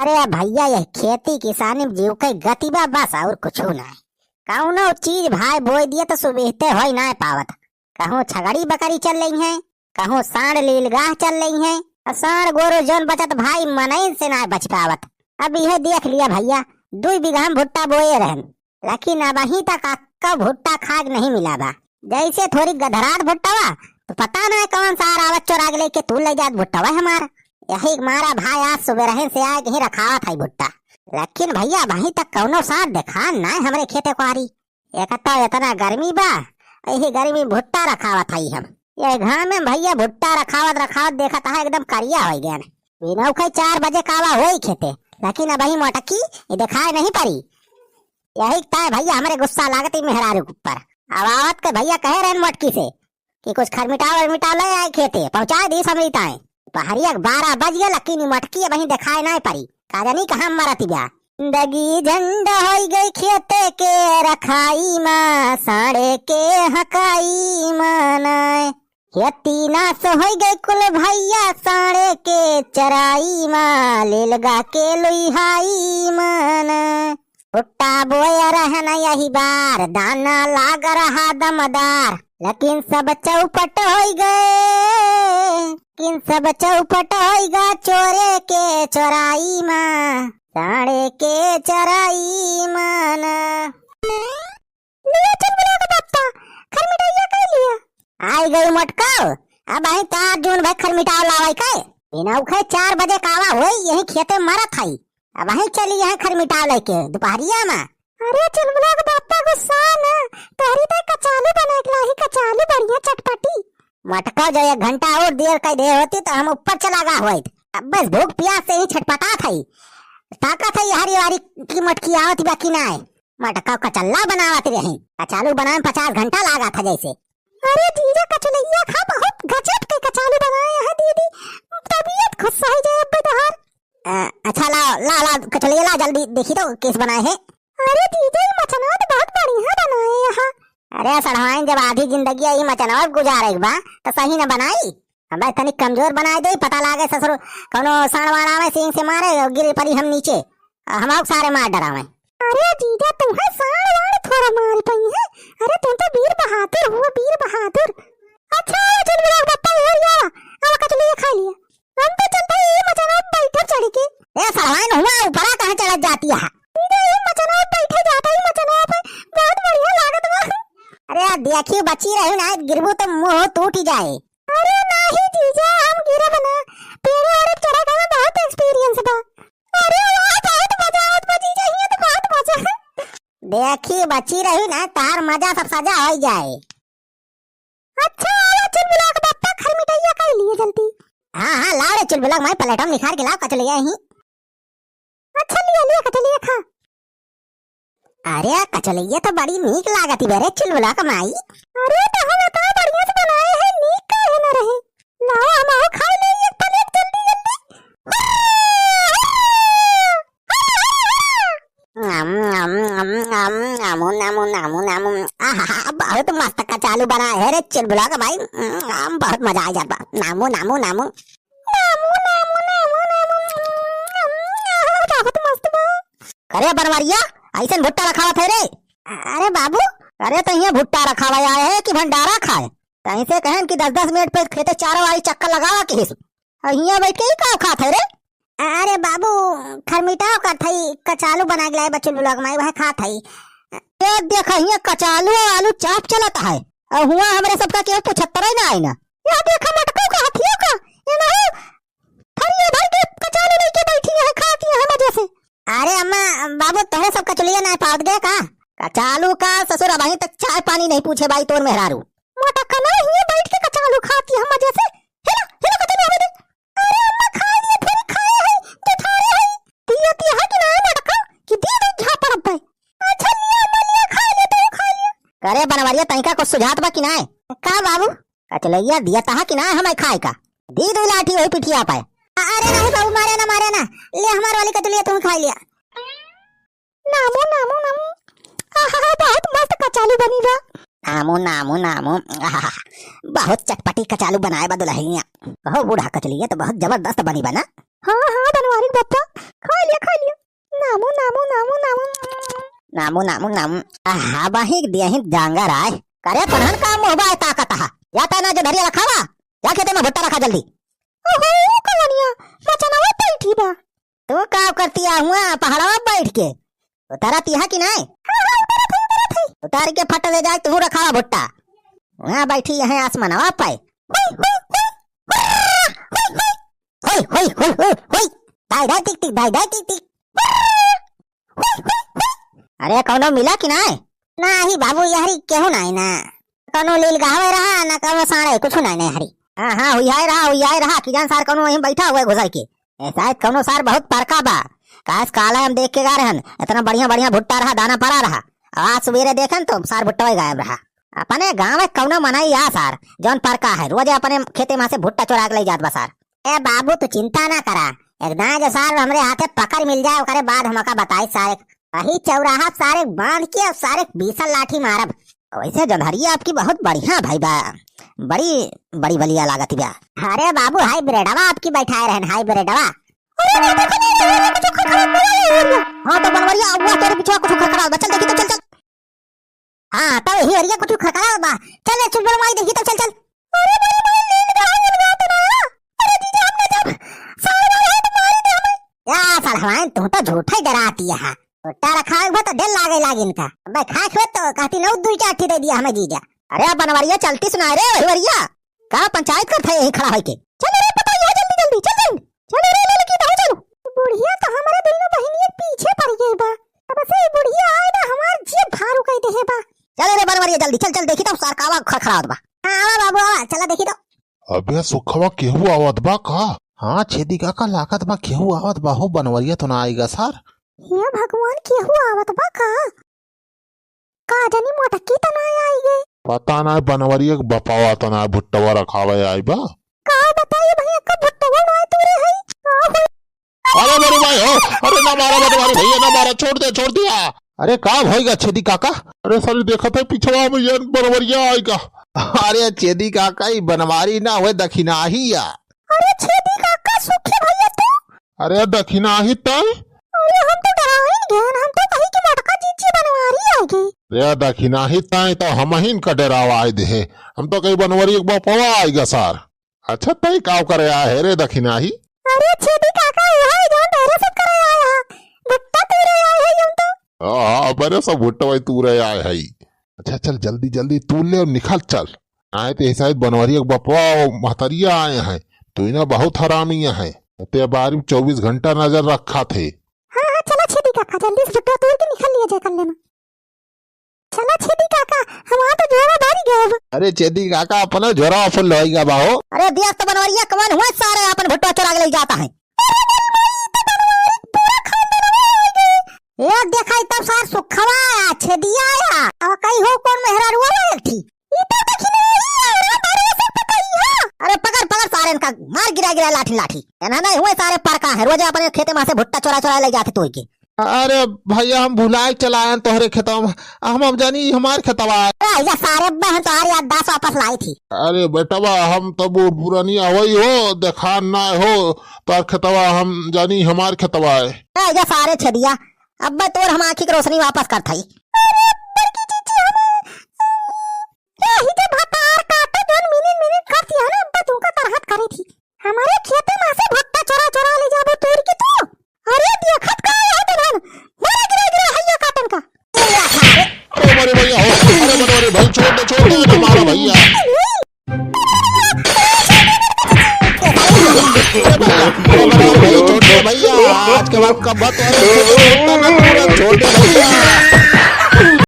अरे भैया ये खेती किसानी में जीव के गति बा बस और कुछ ना है। कौनो चीज भाई बोई दिए तो सुबहते हो ना पावत। कहूँ छगड़ी बकरी चल रही है, कहूँ सांड लीलगाह चल रही है, और सांड गोरो जौन बचत भाई मनई से ना बच पावत। अब यह देख लिया भैया 2 बीघा में भुट्टा बोए रहन, लेकिन अब अही तक अक्का भुट्टा खाग नहीं मिला बा। जैसे थोड़ी गधरात भुट्टा बा तो पता ना कौन सा आवत चोरा के लेके तू ले जात भुट्टा बा हमारा। यही मारा भाई आज सुबह रहे से आए कहीं रखावा था भुट्टा, लेकिन भैया वहीं तक कौनो साथ देखा ना हमरे खेते को आ रही। एक तो इतना गर्मी बा, यही गर्मी भुट्टा रखावा था हम ये घर में भैया भुट्टा रखावत देखा था एकदम करिया हो गया। बिना 4 बजे कावा हो खेते, लेकिन अब वही मोटकी ये दिखाई नहीं पड़ी। यही तय भैया हमारे गुस्सा लागत मेहरारू ऊपर। अब आवत के भैया कहे रहे मोटकी से कि कुछ खरमिटाव ले आए खेते पहुंचा दी समरीताएं। पहरिया 12 बज गया, लेकिन मटकी वहीं दिखाई नहीं पड़ी। काजा नहीं कहा मरती ब्या दगी झंडा हो गई खेते के रखाई माँ साड़े के हकाई मानाए। खेती नाश हो गई कुल भैया साड़े के चराई माँ लेलगा के लुहाई माना। भुट्टा बोया रहना यही बार दाना लाग रहा दमदार, लेकिन सब चौपट हो गए, चोरे के चोराई माँ साड़े के चराई माना। लिया चल बुला के बाप्पा खरमिटाइया कह लिया आई गई मटकाओ। अब आई 4 जून भाई खरमिटाव लावाई के बिना उखे 4 बजे कावा होई यही खेते मरा थाई। अब वहीं चली यहाँ खरमिटाव लेके दोपहरिया में। अरे चुलबुला के बाप्पा गुस्सा ना तोहरी तो कचालू बना के लाही, कचालू बढ़िया चटपटी। मटका जो 1 घंटा और देर कर दे होती तो हम ऊपर चला गा होइत। अब बस भूख प्यास से ही छटपटा थई, ताकत है हरी वारी की मटकी आवत बाकी ना है। मटका कचल्ला बनावत रही, कचालू बनाए 50 घंटा लगा था जैसे। अरे जीजा कचलैया खा बहुत गजब के कचालू बनाए हैं दीदी, तबीयत खुश हो जाए बदहार। अच्छा ला कचलैया ला जल्दी देखी तो किस बनाए हैं। अरे जीजा ये मचनौत बहुत बढ़िया बनाए यहाँ। अरे सड़वाइन जब आधी जिंदगी यही मचनौत गुजारे बा तो सही न बनाई। अब तनिक कमजोर बनाए दे पता लागे ससुर कोनो सड़वाड़ा में सिंह से मारे गिर पड़ी हम नीचे हम सारे मार डरावे। अरे जीजा तुम्हें साड़वाड़ थोड़ा मार पई है। अरे तुम तो वीर बहादुर हो, वीर बहादुर। अच्छा चल मेरा पप्पा यार या अब कचलैया खा लिया, हम तो चलते ही मचनौत बैठे चढ़ के। ए सड़वाइन हुआ ऊपर कहां चढ़ जाती है। ये मचनौत बैठे जाता ही मचनौत बहुत बढ़िया लागत बा। अरे देखिए बची रही ना गिरबू तो मुंह टूट ही जाए। अरे नहीं जीजा हम गिरे बना पेड़ और चढ़ा का बहुत एक्सपीरियंस बा। अरे वाह बहुत मजा आवत बची चाहिए तो बहुत मजा। देखिए बची रही ना तार मजा सब सजा हो जाए। अच्छा आवा चुलबुला के बाप्पा खरमिटाइया कर लिए जल्दी। हां ला रे चुलबुला मैं प्लेटों में निखार के लाओ कचलैया ही। अच्छा लिया कचलैया खा। अरे कचलैया तो बड़ी नीक लागती बेरे चुलबुला का माई। अरे तो हम तो बढ़िया से बनाए हैं, नीक का है ना रहे। लाओ हम आओ खा ले एक प्लेट जल्दी जल्दी। बहुत मस्त कचालू बनाए है रे चुलबुला का भाई, बहुत मजा आ जाता। नामू बहुत मस्त बा। अरे बनवारिया ऐसे भुट्टा रखा थे रे। अरे बाबू अरे तो यहाँ भुट्टा रखा हुआ है कि भंडारा खाए कहीं से कहन कि 10-10 मिनट पे खेते चारों वाली चक्कर लगावा के यहाँ बैठ के ही का खाते रे। अरे बाबू खरमिटाव का थई कचालू बना के लाए बच्चे लोग माई वह खा थई। देख यहाँ कचालू और आलू चाप चलता है और हुआ हमारे सबका केवल 75 ही ना आई ना। यहाँ देखा मटकों का हाथियों का ये नहीं थरिया भर के कचालू लेके बैठी है खाती है मजे से। अरे अम्मा बाबू तोहरे सब कचलैया ना पावत गए का कचालू का ससुर अभी तक चाय पानी नहीं पूछे भाई तोर मेहरारू। मोटा कना ही बैठ के कचालू खाती है मजे से। हेलो कचलैया दे। अरे अम्मा खा लिए फिर खाए है तो थारे है दियती है कि ना मटका कि दी दे झापड़ पे। अच्छा लिया अम्मा लिया खा ले तो खा लिया। करे बनवारिया तैका को सुझात बा कि ना का बाबू कचलैया दिया ता कि ना हमें खाए का दी दो लाठी वही पिठिया पे। अरे नहीं बाबू मारे ना ले हमारे वाली कचलैया तुम खा लिया। नामू बहुत मस्त कचालू बनी बा। नामू बहुत चटपटी कचालू बनाए बा दुल्हनिया। बहुत बूढ़ा कचलैया तो बहुत जबरदस्त बनी बना। हाँ बनवारी बप्पा खा लिया नामू नामू नामू हा बाही दियही जांगर आय करे पनहन का मोबाइल ताकत हा जाता ना जो धरिया रखावा जा खेते में भुट्टा रखा जल्दी। ओहो कवनिया मचनावा बैठी बा तू का करती आ हुआ पहाड़वा बैठ के उतारा तिहा की नहीं उतार के फट दे जाए तू रखावा भुट्टा वहां बैठी है आसमानवा पाए होय होय होय होय होय दाई दाई टिक टिक दाई दाई टिक टिक। अरे कौनो मिला कि नहीं नाही बाबू यारी केहू नहीं ना कौनो लील गावे रहा ना कौनो सारे कुछ नहीं नहीं हरी। हाँ हाँ हुई रहा कि जान सार कौनो वहीं बैठा हुआ घुसाई के शायद कौनो सार बहुत परका बा काश काला हम देख के गा रहन इतना बढ़िया बढ़िया भुट्टा रहा दाना पड़ा रहा आज सवेरे देखन तो सार भुट्टा ही गायब रहा। अपने गाँव में कौनो मनाई आ सार जौन परका है रोज अपने खेते में से भुट्टा चुरा के ले जात बा सार। ए बाबू तू चिंता ना करा एकदम जो सार हमरे हाथे पकड़ मिल जाए ओकरे बाद हमका बताई सारे वही चौराहा सारे बांध के और सारे बीसल लाठी मारब। वैसे जंधरिया आपकी बहुत बढ़िया भाई बा बड़ी बड़ी बलिया लागत बा। अरे बाबू हाई ब्रेडवा आपकी बैठाए रहन हाई ब्रेडवा। हाँ तो बनवरिया हुआ तेरे पीछे कुछ खड़खड़ा बा चल देखी तो चल चल। हाँ तो ही हरिया कुछ खड़खड़ा बा चल चुप बनवाई देखी तो चल चल। अरे बड़ी बड़ी नींद गांव में आते ना अरे जीजा हमने जब सारे मारे तो मारी दे हमें या साल हमारे तू तो झूठा ही डराती है भुट्टा रखा है तो दिल लागे इनका मैं खा खेत तो कहती नौ दुई चाटी दे दिया हमें जीजा। अरे बनवरिया चलती सुना रे वरिया का पंचायत कर थे यही खड़ा होके चल रे पता है जल्दी जल्दी चल चल रे ले लेके भाग चलो। बुढ़िया तो हमारे दोनों बहनियां पीछे पड़ गई बा अब से बुढ़िया आए ना हमार जीभ फारू कह दे बा। चल रे बनवरिया जल्दी चल चल देखी तो सरकावा खड़खड़ा होत बा। हां आवा बाबू आवा चला देखी तो। अबे सुखवा केहू आवत बा का। हाँ छेदिका का लागत बा केहू आवत बा हो बनवरिया तो ना आएगा सर। हे भगवान केहू आवत बा का जानी मोटकी त ना आई गई पता ना बनवरिया के बपावा तो ना भुट्टवा रखावे आई बा का बताइए भैया का भुट्टवा ना तोरे है। अरे मेरे भाई हो अरे ना मारा बनवारी भैया ना मारा छोड़ दिया। अरे का होएगा छेदी काका अरे सर देखा था पिछवा में ये बनवरिया आएगा। अरे छेदी काका ही बनवारी ना हुए दक्षिणा ही या। अरे छेदी काका सुखी भैया तू अरे दक्षिणा ही तय अरे हम तो डरा ही गए हम तो कहीं की मटका जीजी बनवारी आ गई। रे दक्षिणा ही तय तो हम ही का डरावा आए दे हम तो कहीं बनवरी एक बपावा आएगा सर। अच्छा तय काव करे आ है रे दक्षिणा ही। अरे छेदी काका यहां जान तेरे से करे आया भुट्टा तोरे आए है हम तो। हां बरे सब भुट्टा भाई तू रे आए है। अच्छा चल जल्दी जल्दी तू ले और निकल चल आए तो शायद बनवरी एक बपवा महतरिया आए हैं तो इन्हें बहुत हरामी है ते बारी 24 घंटा नजर रखा थे। हाँ हाँ चला छेदी काका जल्दी से भुट्टा तोड़ के निकल लिया जाए कल्ले में। चला छेदी काका हमारा तो जोरा बारी गया। अरे छेदी काका अपना जोरा फुल होएगा बाहो। अरे दिया तो बनवरिया कमान हुआ सारे अपन भुट्टा चुरा के ले जाता है। एक देखा तब सार सुखवा आया छेदिया आया और कई हो कौन मेहरा रुआ एक थी ये तो दक्षिणा ही तारे से पकई है। अरे पकड़ पकड़ सारे इनका मार गिरा लाठी लाठी ना नहीं हुए सारे परका है रोज अपने खेते में से भुट्टा चुरा ले जाते तो की। अरे भैया हम भुलाए चलाए तोहरे खेतवा में हम जानी हमार खेतवा या सारे बहन तुम्हारी याद 10 वापस लाई थी। अरे बेटवा हम तो पुरानी आवई हो देखा ना हो तार खेतवा हम जानी हमार खेतवा है या सारे छेदिया अब तोर हम आँखी की रोशनी वापस कर थई। हमारे खेते में से भुट्टा चुरा ले जाबो तोड़ के तो। अरे देखत का है तो धन मारा गिरा हैया काटन का। अरे मेरे भैया हो अरे मेरे भाई छोड़ दे मारा भैया। छोड़ दे भैया आज के बाद का बात छोड़ दे भैया।